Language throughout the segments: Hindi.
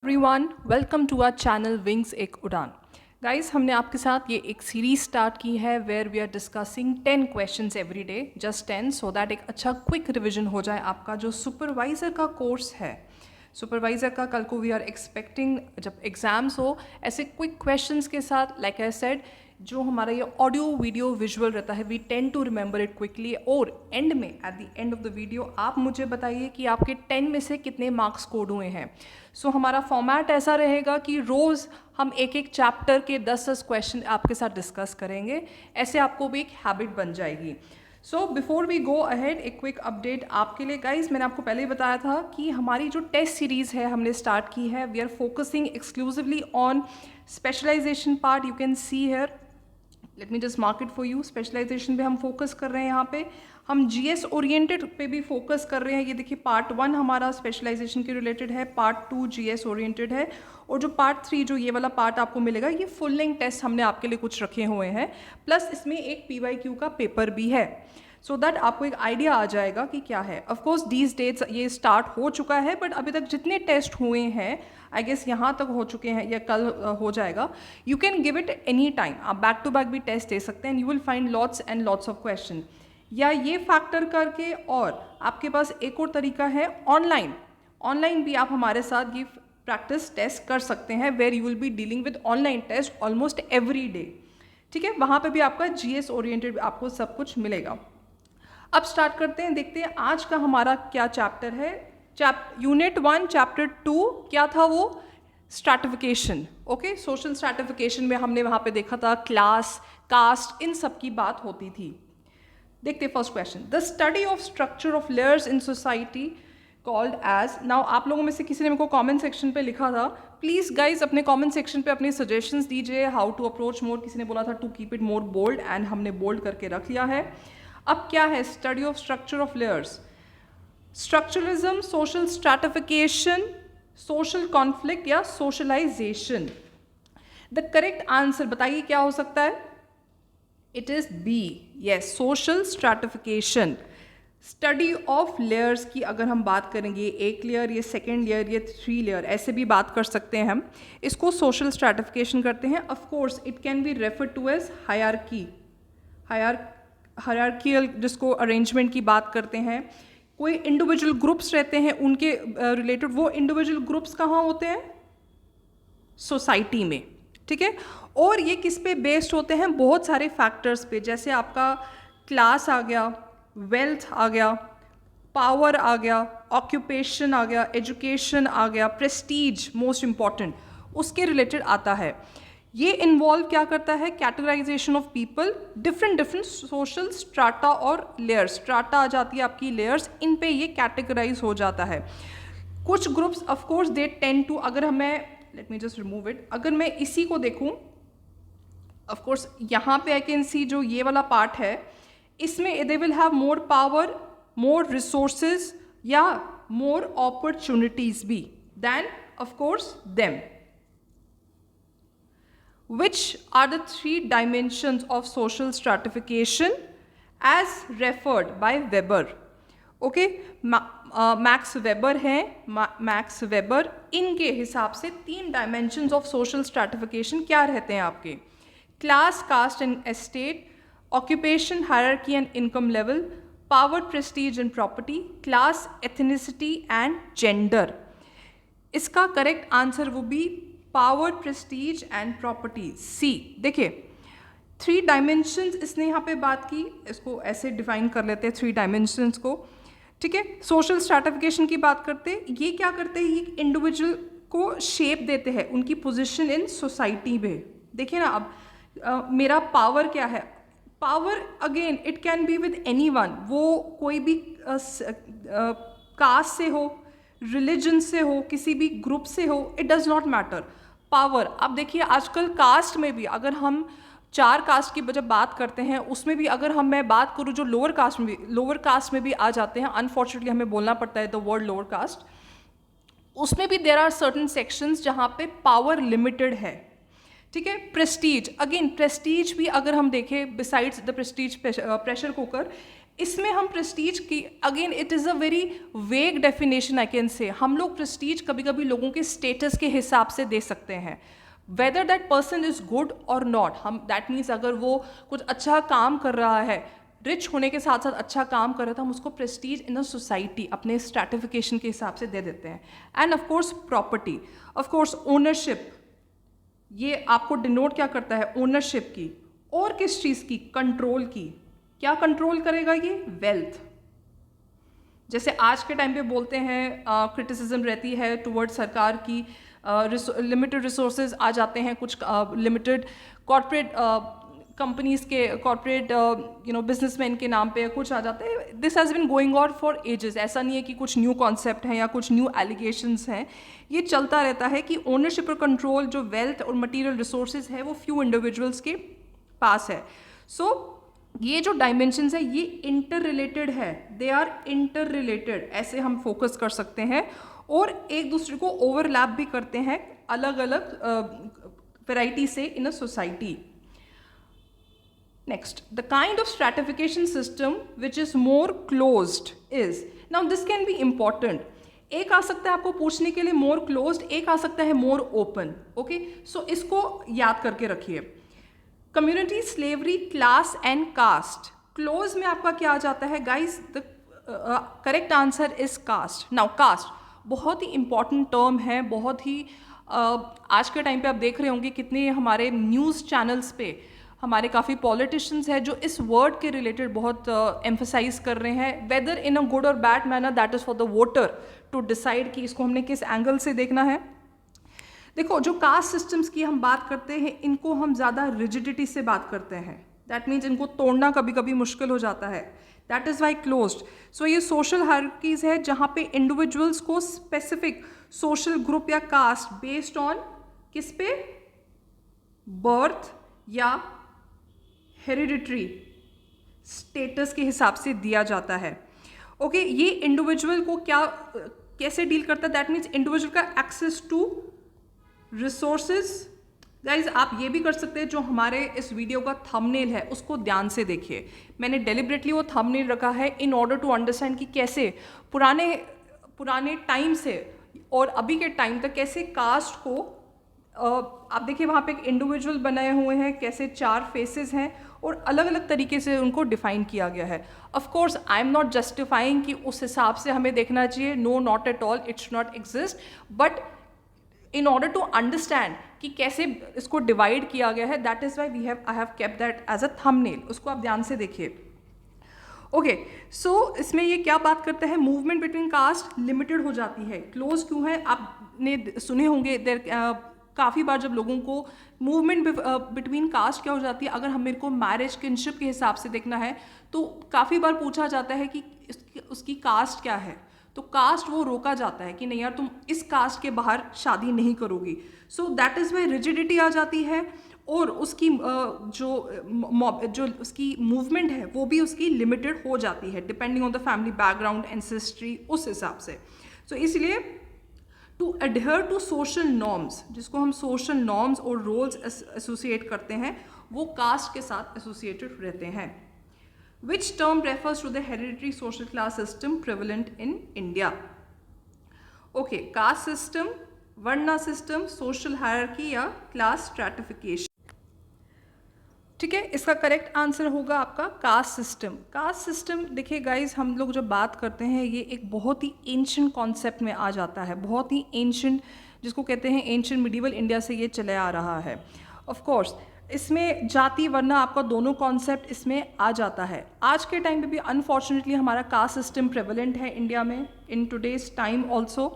Everyone, welcome to our channel Wings एक उड़ान। गाइस, हमने आपके साथ ये एक सीरीज स्टार्ट की है where we are discussing 10 questions every day, just 10, so that एक अच्छा क्विक रिवीजन हो जाए आपका जो सुपरवाइज़र का कोर्स है। सुपरवाइज़र का कल को वी आर एक्सपेक्टिंग जब एग्ज़ाम्स हो ऐसे क्विक क्वेश्चंस के साथ, लाइक आई सेड, जो हमारा ये ऑडियो वीडियो विजुअल रहता है, we tend to remember it quickly. और एंड में, at the end of the video, आप मुझे बताइए कि आपके 10 में से कितने मार्क्स स्कोर हुए हैं। सो हमारा फॉर्मेट ऐसा रहेगा कि रोज़ हम एक एक चैप्टर के 10-10 क्वेश्चन आपके साथ डिस्कस करेंगे। ऐसे आपको भी एक हैबिट बन जाएगी। So before we go ahead, एक क्विक अपडेट आपके लिए गाइज। मैंने आपको पहले ही बताया था कि हमारी जो टेस्ट सीरीज़ है हमने स्टार्ट की है। We are focusing exclusively on specialization part. You can see here, let me just mark it for you. Specialization पे हम फोकस कर रहे हैं। यहाँ पे हम जीएस ओरिएंटेड पे भी फोकस कर रहे हैं। ये देखिए, पार्ट 1 हमारा स्पेशलाइजेशन के रिलेटेड है, पार्ट 2 जीएस ओरिएंटेड है, और जो पार्ट 3 जो ये वाला पार्ट आपको मिलेगा, ये फुल लेंथ टेस्ट हमने आपके लिए कुछ रखे हुए हैं, प्लस इसमें एक पीवाईक्यू का पेपर भी है, सो दैट आपको एक आइडिया आ जाएगा कि क्या है। ऑफकोर्स दीज डेट्स ये स्टार्ट हो चुका है, बट अभी तक जितने टेस्ट हुए हैं, आई गेस यहाँ तक हो चुके हैं या कल हो जाएगा। You can give it any time, आप बैक टू बैक भी टेस्ट दे सकते हैं। You will find lots and lots of question. या ये फैक्टर करके, और आपके पास एक और तरीका है, ऑनलाइन भी आप हमारे साथ ये प्रैक्टिस टेस्ट कर सकते हैं, where you will be dealing with online test almost every day. ठीक है, वहाँ पे भी आपका जीएस ओरिएंटेड आपको सब कुछ मिलेगा। अब स्टार्ट करते हैं, देखते हैं आज का हमारा क्या चैप्टर है। यूनिट 1 चैप्टर 2 क्या था वो? स्ट्रैटिफिकेशन। ओके, सोशल स्ट्रैटिफिकेशन में हमने वहाँ पे देखा था क्लास, कास्ट, इन सब की बात होती थी। देखते first question, the study of structure of layers in society called as. Now आप लोगों में से किसी ने मेरे को कमेंट सेक्शन पे लिखा था, प्लीज़ गाइज अपने कमेंट सेक्शन पे अपने सजेशंस दीजिए, हाउ टू अप्रोच मोर। किसी ने बोला था to keep it more bold, and हमने बोल्ड करके रख लिया है। अब क्या है study of structure of layers? Structuralism, social stratification, social conflict या सोशलाइजेशन? द करेक्ट आंसर बताइए क्या हो सकता है? It is B, yes, social stratification. Study of layers की अगर हम बात करेंगे, एक लेयर, ये सेकेंड लेयर, ये 3 लेयर, ऐसे भी बात कर सकते हैं हम। इसको सोशल स्ट्रैटिफिकेशन करते हैं। Of course it can be refer to as hierarchy, hierarchical, जिसको अरेंजमेंट की बात करते हैं। कोई इंडिविजुअल ग्रुप्स रहते हैं उनके रिलेटेड, वो इंडिविजुअल ग्रुप्स कहाँ होते हैं? सोसाइटी में। ठीक है, और ये किस पे बेस्ड होते हैं? बहुत सारे फैक्टर्स पे, जैसे आपका क्लास आ गया, वेल्थ आ गया, पावर आ गया, ऑक्यूपेशन आ गया, एजुकेशन आ गया, प्रेस्टीज मोस्ट इम्पॉर्टेंट, उसके रिलेटेड आता है। ये इन्वॉल्व क्या करता है? Categorization of people, different social strata और लेयर्स। स्ट्राटा आ जाती है आपकी, लेयर्स, इन पे ये कैटेगराइज हो जाता है। कुछ groups of course they tend to, अगर हमें, let me just remove it, अगर मैं इसी को देखूं, ऑफ कोर्स यहाँ पे आई कैन सी जो ये वाला पार्ट है, इसमें they will have more power, more resources या मोर अपॉर्चुनिटीज भी then of course them. Which are the 3 dimensions of social stratification as referred by Weber? Okay, max weber हैं, मैक्स वेबर, इनके हिसाब से 3 डायमेंशंस ऑफ सोशल स्ट्रैटिफिकेशन क्या रहते हैं आपके? Class, caste and estate, occupation, hierarchy and income level, power, prestige and property, class, ethnicity and gender. इसका करेक्ट आंसर वो भी power, prestige and property, C. देखिए 3 डायमेंशंस इसने यहाँ पे बात की, इसको ऐसे डिफाइन कर लेते हैं 3 डायमेंशंस को। ठीक है, सोशल स्ट्रैटिफिकेशन की बात करते हैं, ये क्या करते हैं? ये इंडिविजुअल को शेप देते हैं, उनकी पोजीशन इन सोसाइटी में। देखिए ना, अब मेरा पावर क्या है? Power again it can be with anyone, वो कोई भी कास्ट से हो, रिलीजन से हो, किसी भी ग्रुप से हो, it does not matter. Power, अब देखिए आजकल कास्ट में भी, अगर हम 4 कास्ट की जब बात करते हैं, उसमें भी अगर मैं बात करूँ जो लोअर कास्ट में भी आ जाते हैं, अनफॉर्चुनेटली हमें बोलना पड़ता है द वर्ड लोअर कास्ट, उसमें भी देयर आर सर्टन सेक्शंस जहाँ पे पावर लिमिटेड है। ठीक है, प्रेस्टीज, अगेन प्रेस्टीज भी अगर हम देखें, besides the Prestige pressure cooker, इसमें हम प्रेस्टीज की, again it is a very vague definition I can say, हम लोग प्रेस्टीज कभी कभी लोगों के स्टेटस के हिसाब से दे सकते हैं, whether that person is good और नॉट। हम दैट मीन्स अगर वो कुछ अच्छा काम कर रहा है, रिच होने के साथ साथ अच्छा काम कर रहा था, हम उसको प्रेस्टीज इन अ सोसाइटी अपने स्ट्रैटिफिकेशन के हिसाब से दे देते हैं। End of course property, of course ownership, ये आपको डिनोट क्या करता है, ओनरशिप की। और किस चीज़ की, कंट्रोल की। क्या कंट्रोल करेगा ये, वेल्थ। जैसे आज के टाइम पे बोलते हैं क्रिटिसिज्म रहती है टुवर्ड सरकार की, लिमिटेड रिसोर्सेज आ जाते हैं, कुछ लिमिटेड कॉर्पोरेट कंपनीज के, कॉर्पोरेट बिजनेसमैन के नाम पे कुछ आ जाते हैं। This has been going on for ages, ऐसा नहीं है कि कुछ न्यू कॉन्सेप्ट हैं या कुछ न्यू एलिगेशंस हैं, ये चलता रहता है कि ओनरशिप और कंट्रोल, जो वेल्थ और मटीरियल रिसोर्सेज है वो फ्यू इंडिविजुअल्स के पास है। सो ये जो डायमेंशंस है ये इंटर रिलेटेड है, दे आर इंटर रिलेटेड, ऐसे हम फोकस कर सकते हैं, और एक दूसरे को ओवरलैप भी करते हैं अलग अलग वैरायटी से in a society. Next, the kind of stratification system which is more closed is, now this can be important. एक आ सकता है आपको पूछने के लिए more closed, एक आ सकता है more open. Okay, so इसको याद करके रखिए। Community, slavery, class and caste. Close में आपका क्या आ जाता है guys? The correct answer is caste. Now caste बहुत ही important term है, बहुत ही आज के टाइम पे आप देख रहे होंगे कितने हमारे न्यूज़ चैनल्स पे हमारे काफ़ी पॉलिटिशियंस हैं जो इस वर्ड के रिलेटेड बहुत एम्फसाइज कर रहे हैं, वेदर इन अ गुड और bad manner, that is for the voter to decide कि इसको हमने किस एंगल से देखना है। देखो, जो कास्ट सिस्टम्स की हम बात करते हैं, इनको हम ज़्यादा रिजिडिटी से बात करते हैं, दैट मीन्स इनको तोड़ना कभी कभी मुश्किल हो जाता है, दैट इज़ वाई क्लोज्ड। सो ये सोशल हायरार्कीज है जहाँ पे इंडिविजुअल्स को स्पेसिफिक सोशल ग्रुप या कास्ट बेस्ड ऑन किस पे, बर्थ या हेरिडिटरी स्टेटस के हिसाब से दिया जाता है। ओके, ये इंडिविजुअल को क्या कैसे डील करता है, दैट मीन्स इंडिविजुअल का एक्सेस टू रिसोर्सेज। गाइज आप ये भी कर सकते हैं, जो हमारे इस वीडियो का थंबनेल है उसको ध्यान से देखिए, मैंने डेलिबरेटली वो थंबनेल रखा है इन ऑर्डर टू अंडरस्टैंड कि कैसे पुराने टाइम से और अभी के टाइम तक कैसे कास्ट को आप देखिए वहाँ पे एक इंडिविजुअल बनाए हुए हैं, कैसे 4 फेसेस हैं और अलग अलग तरीके से उनको डिफाइन किया गया है। Of course I am not justifying कि उस हिसाब से हमें देखना चाहिए, no not at all, it should not exist, but in order to understand कि कैसे इसको डिवाइड किया गया है, that is why I have kept that as a thumbnail, उसको आप ध्यान से देखिए। ओके, सो इसमें ये क्या बात करता है, मूवमेंट बिटवीन कास्ट लिमिटेड हो जाती है। क्लोज क्यों है, आपने सुने होंगे देर काफ़ी बार जब लोगों को मूवमेंट बिटवीन कास्ट क्या हो जाती है, अगर हम मेरे को मैरिज किनशिप के हिसाब से देखना है तो काफ़ी बार पूछा जाता है कि उसकी कास्ट क्या है, तो कास्ट वो रोका जाता है कि नहीं यार तुम इस कास्ट के बाहर शादी नहीं करोगी। So that is why rigidity आ जाती है, और उसकी जो उसकी मूवमेंट है वो भी उसकी लिमिटेड हो जाती है depending on the family background, ancestry, उस हिसाब से। सो इसलिए to adhere to social norms, जिसको हम सोशल नॉर्म्स और रोल्स एसोसिएट करते हैं, वो कास्ट के साथ एसोसिएटेड रहते हैं। Which term refers to the hereditary social class system prevalent in India? Okay, caste system, varna system, social hierarchy या क्लास स्ट्रैटिफिकेशन। ठीक है, इसका करेक्ट आंसर होगा आपका कास्ट सिस्टम। कास्ट सिस्टम देखिए गाइज, हम लोग जब बात करते हैं ये एक बहुत ही एंशिएंट कॉन्सेप्ट में आ जाता है, बहुत ही एंशिएंट, जिसको कहते हैं एंशिएंट मिडिवल इंडिया से ये चले आ रहा है। ऑफ कोर्स इसमें जाति वर्ना आपका दोनों कॉन्सेप्ट इसमें आ जाता है। आज के टाइम पे भी अनफॉर्चुनेटली हमारा कास्ट सिस्टम प्रेवलेंट है इंडिया में, in today's time also.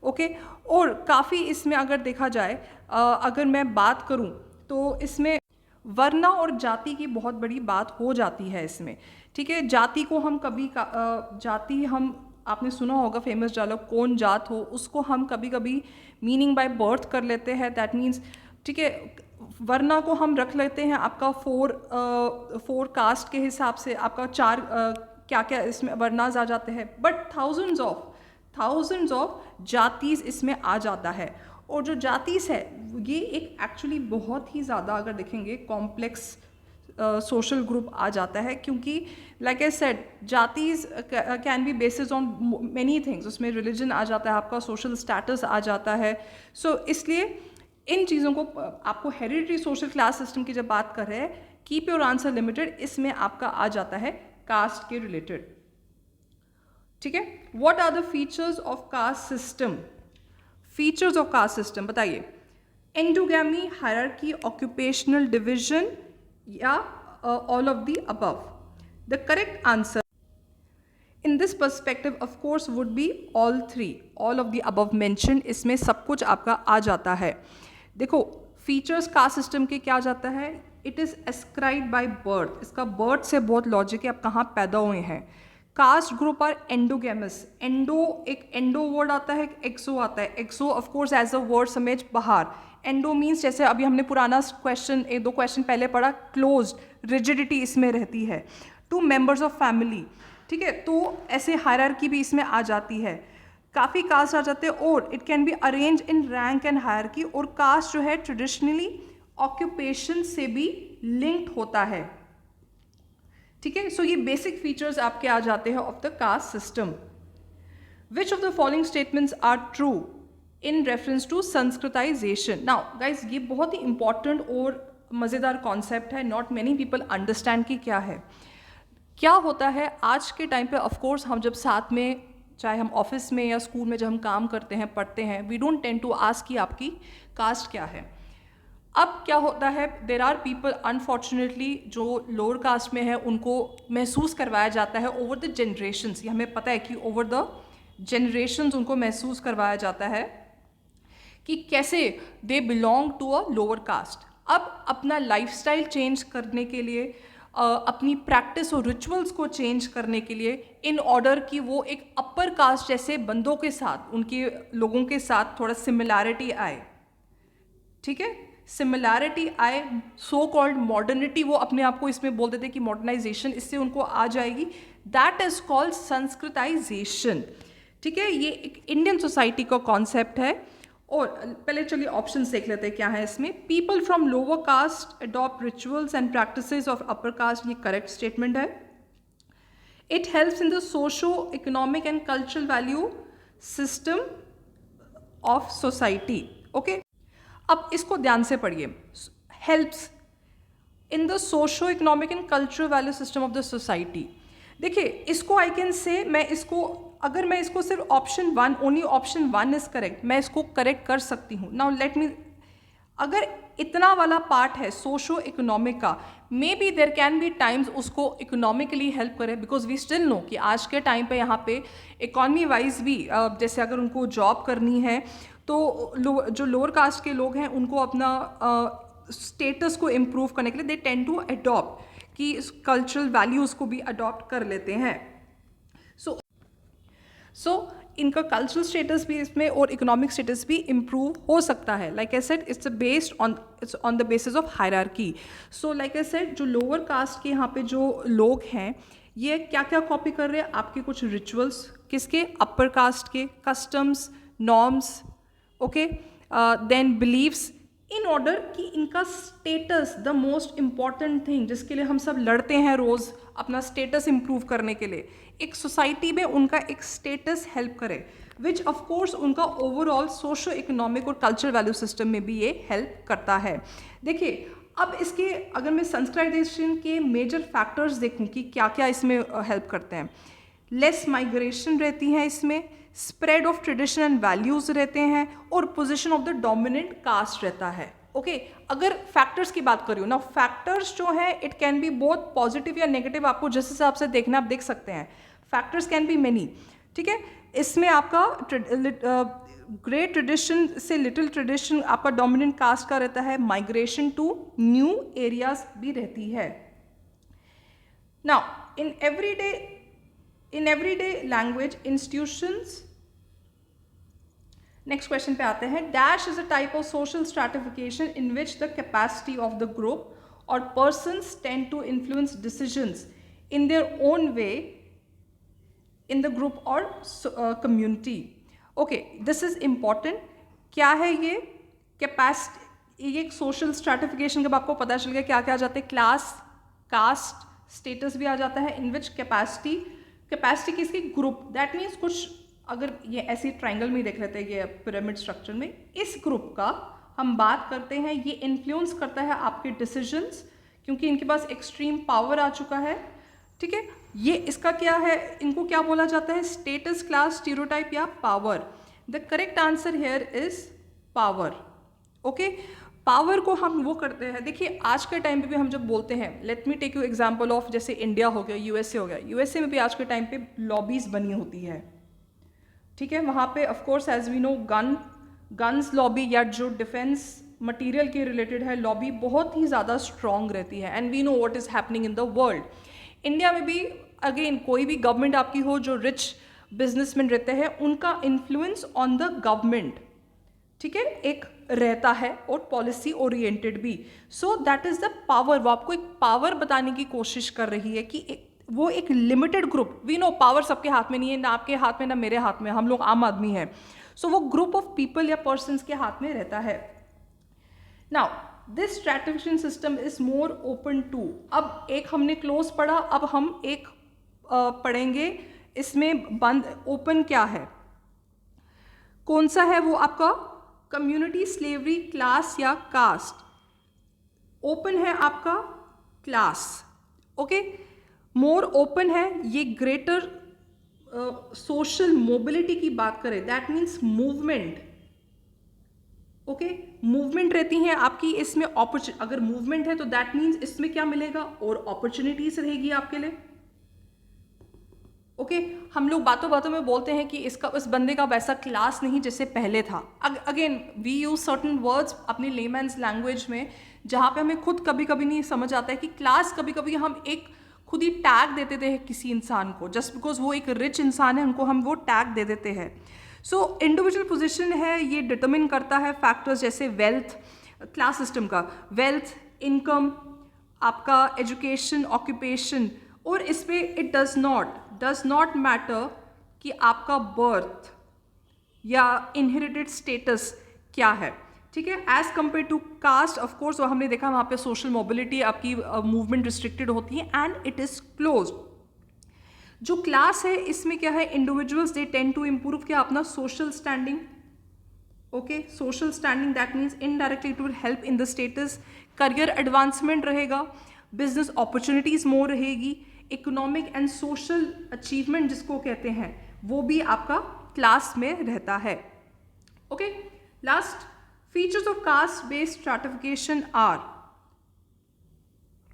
Okay, और काफ़ी इसमें अगर देखा जाए, अगर मैं बात करूँ तो इसमें वर्ना और जाति की बहुत बड़ी बात हो जाती है इसमें। ठीक है, जाति को हम कभी जाति हम, आपने सुना होगा फेमस डायलॉग, कौन जात हो, उसको हम कभी कभी मीनिंग बाय बर्थ कर लेते हैं, दैट मीन्स ठीक है। वर्ना को हम रख लेते हैं आपका फोर कास्ट के हिसाब से, आपका 4 क्या क्या इसमें वर्नाज आ जाते हैं, बट थाउजेंड्स ऑफ जातीज इसमें आ जाता है। और जो जातीज है ये एक एक्चुअली बहुत ही ज़्यादा अगर देखेंगे कॉम्प्लेक्स सोशल ग्रुप आ जाता है, क्योंकि like I said जातीज can be basis on many things, उसमें रिलीजन आ जाता है, आपका सोशल स्टेटस आ जाता है. सो इसलिए इन चीज़ों को आपको हेरिडिटरी सोशल क्लास सिस्टम की जब बात कर रहे हैं, कीप योर आंसर लिमिटेड, इसमें आपका आ जाता है कास्ट के रिलेटेड. ठीक है. What are the features of caste system? Features of caste system बताइए. एंडोगैमी, हायरार्की, ऑक्यूपेशनल डिविजन या all of the above? The correct answer in this perspective of course would be all three, all of the above mentioned. इसमें सब कुछ आपका आ जाता है. देखो फीचर्स कास्ट सिस्टम के क्या जाता है, it is ascribed by birth. इसका बर्थ से बहुत लॉजिक है, आप कहाँ पैदा हुए हैं. Caste group are endogamous. Endo, एक एंडो वर्ड आता है, एक्सो आता है. Exo of course as a word समेज बाहर. एंडो मीन्स जैसे अभी हमने पुराना क्वेश्चन, एक दो क्वेश्चन पहले पढ़ा, क्लोज्ड, रिजिडिटी इसमें रहती है. To members of family. ठीक है, तो ऐसे हायरार्की भी इसमें आ जाती है. काफ़ी कास्ट आ जाते हैं. और it can be arrange in rank and hierarchy. और कास्ट जो है ट्रेडिशनली ऑक्यूपेशन से भी लिंक्ड होता है. ठीक है. सो ये बेसिक फीचर्स आपके आ जाते हैं of the caste system. Which of the following statements are true in reference to Sanskritization? Now guys ये बहुत ही इंपॉर्टेंट और मज़ेदार कॉन्सेप्ट है. नॉट मेनी पीपल अंडरस्टैंड कि क्या है. क्या होता है आज के टाइम पे, ऑफ कोर्स हम जब साथ में, चाहे हम ऑफिस में या स्कूल में जब हम काम करते हैं, पढ़ते हैं, we don't tend to ask कि आपकी कास्ट क्या है. अब क्या होता है, देर आर पीपल अनफॉर्चुनेटली जो लोअर कास्ट में है, उनको महसूस करवाया जाता है ओवर द जनरेशन्स. ये हमें पता है कि ओवर द जनरेशन्स उनको महसूस करवाया जाता है कि कैसे they belong to a lower caste. अब अपना लाइफस्टाइल चेंज करने के लिए, अपनी प्रैक्टिस और रिचुअल्स को चेंज करने के लिए, इन ऑर्डर कि वो एक अपर कास्ट जैसे बंदों के साथ, उनके लोगों के साथ थोड़ा सिमिलैरिटी आए. ठीक है, सिमिलैरिटी आए, सो कॉल्ड मॉडर्निटी, वो अपने आप को इसमें बोल देते कि मॉडर्नाइजेशन इससे उनको आ जाएगी. That is called Sanskritisation. ठीक है, ये एक इंडियन सोसाइटी का कॉन्सेप्ट है. और पहले चलिए ऑप्शंस देख लेते हैं क्या है इसमें. People from lower caste adopt rituals and practices of upper caste. ये करेक्ट स्टेटमेंट है. It helps in the socio economic and cultural value system of society. Okay, अब इसको ध्यान से पढ़िए. Helps in the socio economic and cultural value system of the society. देखिए इसको आई कैन से, मैं इसको, अगर मैं इसको सिर्फ option 1, only option 1 is correct, मैं इसको करेक्ट कर सकती हूँ. नाउ लेट मी, अगर इतना वाला पार्ट है सोशो इकोनॉमिक का, may be there can be times उसको इकोनॉमिकली हेल्प करे, बिकॉज वी स्टिल नो कि आज के टाइम पे यहाँ पे इकॉनमी वाइज भी, जैसे अगर उनको जॉब करनी है तो जो लोअर कास्ट के लोग हैं उनको अपना स्टेटस को इम्प्रूव करने के लिए दे टेंड टू अडॉप्ट, कि कल्चरल वैल्यूज़ को भी अडॉप्ट कर लेते हैं. सो इनका कल्चरल स्टेटस भी इसमें और इकोनॉमिक स्टेटस भी इम्प्रूव हो सकता है. Like I said it's based on the basis of hierarchy. So like I said जो लोअर कास्ट के यहाँ पे जो लोग हैं, ये क्या क्या कॉपी कर रहे हैं, आपके कुछ रिचुअल्स, किसके, अपर कास्ट के, customs, norms, okay, then beliefs, in order कि इनका status, the most important thing जिसके लिए हम सब लड़ते हैं रोज़ अपना स्टेटस इम्प्रूव करने के लिए, एक सोसाइटी में उनका एक स्टेटस हेल्प करे, विच ऑफ कोर्स उनका ओवरऑल सोशो इकोनॉमिक और कल्चरल वैल्यू सिस्टम में भी ये हेल्प करता है. देखिए अब इसके, अगर मैं संस्कृताइजेशन के मेजर फैक्टर्स देखूं कि क्या क्या इसमें हेल्प करते हैं. लेस माइग्रेशन रहती हैं इसमें, spread of tradition and values रहते हैं, और position of the dominant caste रहता है. ओके, अगर फैक्टर्स की बात करूँ ना, फैक्टर्स जो है it can B both positive या नेगेटिव, आपको जिस हिसाब से देखना आप देख सकते हैं. Factors can be many. ठीक है, इसमें आपका ग्रेट ट्रेडिशन से लिटिल ट्रेडिशन आपका डोमिनेंट कास्ट का रहता है, माइग्रेशन टू न्यू एरियाज भी रहती है. Now in everyday language institutions, next question पे आते हैं. Dash is a type of social stratification in which the capacity of the group और persons tend to influence decisions in their own way in the group और community. Okay, this is important. क्या है ये कैपेसिटी, ये एक सोशल स्ट्रैटिफिकेशन, जब आपको पता चल गया क्या क्या आ जाते हैं, क्लास, कास्ट स्टेटस भी आ जाता है, इन विच कैपेसिटी, कैपेसिटी किसकी, ग्रुप, दैट मीन्स कुछ अगर ये ऐसे ट्राइंगल में देख लेते हैं ये पिरामिड स्ट्रक्चर में, इस ग्रुप का हम बात करते हैं, ये इन्फ्लुएंस करता है आपके डिसीजंस क्योंकि इनके पास एक्सट्रीम पावर आ चुका है, ठीक है। ये इसका क्या है, इनको क्या बोला जाता है, स्टेटस, क्लास, स्टीरियोटाइप या power. The correct answer here is power. Okay, power को हम वो करते हैं, देखिए आज के टाइम पे भी हम जब बोलते हैं, let me take you example of जैसे इंडिया हो गया, यूएसए हो गया, यूएसए में भी आज के टाइम पे लॉबीज बनी होती है, ठीक है। वहाँ पे of course as we know guns lobby या जो डिफेंस मटेरियल के रिलेटेड है लॉबी बहुत ही ज़्यादा स्ट्रॉन्ग रहती है, and we know what is happening in the world. India में भी अगेन कोई भी गवर्नमेंट आपकी हो, जो रिच बिजनेसमैन रहते हैं उनका इन्फ्लुएंस ऑन द गवर्नमेंट, ठीक है, एक रहता है, और पॉलिसी ओरिएंटेड भी। सो दैट इज़ द पावर। वो आपको एक पावर बताने की कोशिश कर रही है कि वो एक limited group, we know power सबके हाथ में नहीं है, ना आपके हाथ में ना मेरे हाथ में, हम लोग आम आदमी हैं। सो वो ग्रुप ऑफ पीपल या पर्सन्स के हाथ में रहता है। Now this stratification system is more open to, अब एक हमने क्लोज पढ़ा, अब हम एक पढ़ेंगे, इसमें बंद ओपन क्या है, कौन सा है वो आपका, कम्युनिटी, स्लेवरी, क्लास या कास्ट। ओपन है आपका क्लास, ओके, मोर ओपन है, ये ग्रेटर सोशल मोबिलिटी की बात करें, that means movement, okay, movement रहती है आपकी इसमें, अगर मूवमेंट है तो दैट मीन्स इसमें क्या मिलेगा, और अपॉर्चुनिटीज रहेगी आपके लिए, ओके। हम लोग बातों बातों में बोलते हैं कि इसका उस बंदे का वैसा क्लास नहीं जैसे पहले था। Again we use certain words अपनी लेमैन्स लैंग्वेज में, जहाँ पे हमें खुद कभी कभी नहीं समझ आता है कि क्लास, कभी कभी हम एक खुद ही टैग दे देते हैं किसी इंसान को, जस्ट बिकॉज वो एक रिच इंसान है उनको हम वो टैग दे देते हैं। सो इंडिविजुअल पोजीशन है, ये डिटरमिन करता है फैक्टर्स जैसे वेल्थ, क्लास सिस्टम का वेल्थ, इनकम, आपका एजुकेशन, ऑक्यूपेशन, और इस पे इट डज नॉट मैटर कि आपका बर्थ या इनहेरिटेड स्टेटस क्या है, ठीक है। As compare to caste, of course हमने देखा वहाँ पे सोशल मोबिलिटी आपकी मूवमेंट रिस्ट्रिक्टेड होती है, एंड इट इज क्लोज। जो क्लास है इसमें क्या है, individuals they tend to improve क्या, अपना social standing, okay, social standing, that means indirectly it will help in the status, career advancement रहेगा, बिजनेस अपॉर्चुनिटीज मोर रहेगी, इकोनॉमिक एंड सोशल अचीवमेंट जिसको कहते हैं वो भी आपका क्लास में रहता है, okay. Last, features of caste based stratification are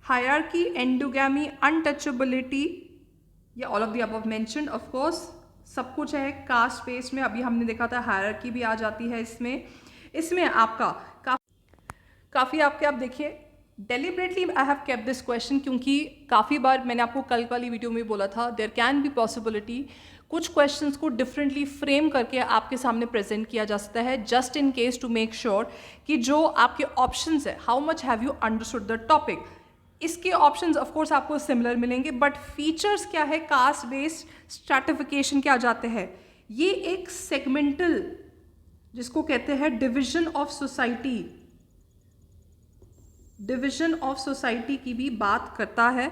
hierarchy, endogamy, untouchability, या all of the above mentioned, of course सब कुछ है कास्ट बेस्ड में। अभी हमने देखा था हायरार्की भी आ जाती है इसमें आपका काफ़ी आपके, आप देखिए deliberately I have kept this question, क्योंकि काफ़ी बार मैंने आपको कल वाली वीडियो में बोला था, देयर कैन बी पॉसिबिलिटी कुछ क्वेश्चंस को डिफरेंटली फ्रेम करके आपके सामने प्रेजेंट किया जा सकता है, just in case to make sure कि जो आपके ऑप्शंस है, how much have you understood the topic, इसके ऑप्शंस ऑफ कोर्स आपको सिमिलर मिलेंगे, बट फीचर्स क्या है, कास्ट बेस्ड स्ट्रैटिफिकेशन क्या जाते हैं, ये एक सेगमेंटल जिसको कहते हैं डिविजन ऑफ सोसाइटी की भी बात करता है,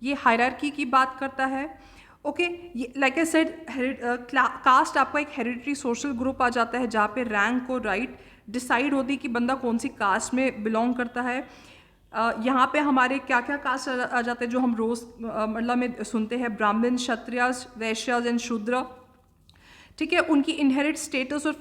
ये हायरार्की की बात करता है, ओके। ये लाइक आई सेड, कास्ट आपका एक हेरिडिटरी सोशल ग्रुप आ जाता है जहाँ पे रैंक और राइट डिसाइड होती है कि बंदा कौन सी कास्ट में बिलोंग करता है। यहाँ पे हमारे क्या क्या कास्ट आ जाते हैं जो हम रोज मतलब में सुनते हैं, ब्राह्मण, क्षत्रियस, वैश्यस एंड शूद्र, ठीक है। उनकी इनहेरिट स्टेटस और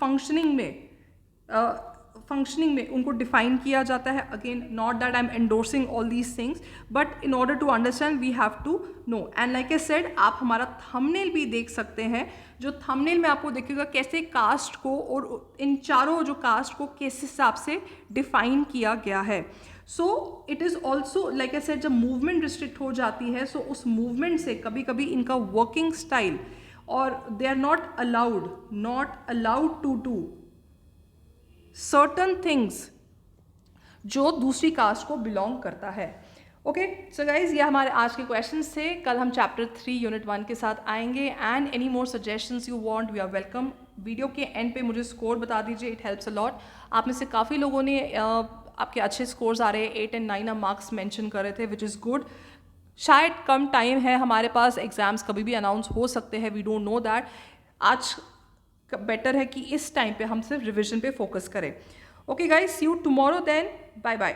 फंक्शनिंग में उनको डिफाइन किया जाता है। Again not that I am endorsing all these things, but in order to understand we have to know. And like I said, आप हमारा थंबनेल भी देख सकते हैं, जो थंबनेल में आपको दिखेगा कैसे कास्ट को और इन चारों जो कास्ट को किस हिसाब से डिफाइन किया गया है। So it is also like I said, जब मूवमेंट रिस्ट्रिक्ट हो जाती है, सो उस मूवमेंट से कभी कभी इनका वर्किंग स्टाइल और they are not allowed to do certain things जो दूसरी कास्ट को बिलोंग करता है। ओके सो गाइज, ये हमारे आज के क्वेश्चंस थे। कल हम चैप्टर 3 यूनिट 1 के साथ आएंगे। And any more suggestions you want, we are welcome. Video के एंड पे मुझे स्कोर बता दीजिए, इट हेल्प्स अ लॉट। आप में से काफ़ी लोगों ने आपके अच्छे स्कोर्स आ रहे हैं, 8 और 9 मार्क्स मेंशन कर रहे थे, विच इज़ गुड। शायद कम टाइम है हमारे पास, एग्ज़ाम्स कभी भी अनाउंस हो सकते हैं, वी डोंट नो दैट। आज बेटर है कि इस टाइम पे हम सिर्फ रिविजन पे फोकस करें। Okay guys, see you tomorrow then, bye bye.